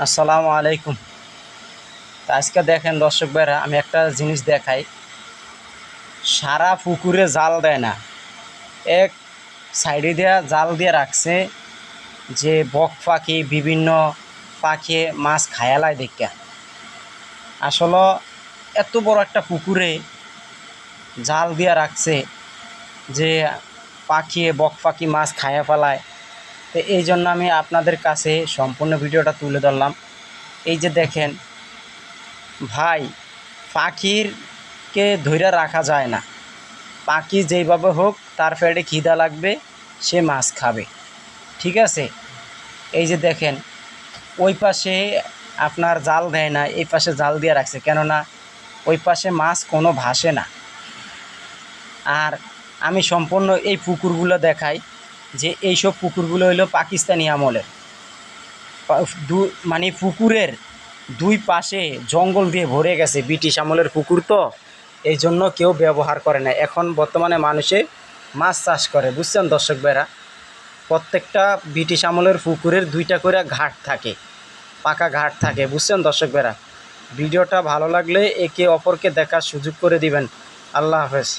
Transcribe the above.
আসসালামু আলাইকুম। তো আজকে দেখেন দর্শক ভাইরা, আমি একটা জিনিস দেখাই। সারা পুকুরে জাল দেয় না, এক সাইডে দিয়া জাল দিয়ে রাখছে যে বক পাখি বিভিন্ন পাখি মাছ খায়ালায় দেখা। আসলে এত বড় একটা পুকুরে জাল দিয়া রাখছে যে বক পাখি মাছ খায়া ফেলায়। তো এই জন্য আমি আপনাদের কাছে সম্পূর্ণ ভিডিওটা তুলে ধরলাম। এই যে দেখেন ভাই, পাখিরকে ধইরা রাখা যায় না। পাখি যেইভাবে হোক তার পেটে খিদা লাগবে, সে মাছ খাবে, ঠিক আছে। এই যে দেখেন ওই পাশে আপনার জাল দেয় না, এই পাশে জাল দিয়ে রাখছে, কেননা ওই পাশে মাছ কোনো ভাসে না। আর আমি সম্পূর্ণ এই পুকুরগুলো দেখাই যে এইসব পুকুরগুলো হইলো পাকিস্তানি আমলের। মানে পুকুরের দুই পাশে জঙ্গল দিয়ে ভরে গেছে, ব্রিটিশ আমলের পুকুর তো এই জন্য কেউ ব্যবহার করে না। এখন বর্তমানে মানুষে মাছ চাষ করে, বুঝছেন দর্শক ভাইরা। প্রত্যেকটা ব্রিটিশ আমলের পুকুরের দুইটা করে ঘাট থাকে, পাকা ঘাট থাকে, বুঝছেন দর্শক ভাইরা। ভিডিওটা ভালো লাগলে একে অপরকে দেখার সুযোগ করে দিবেন। আল্লাহ হাফেজ।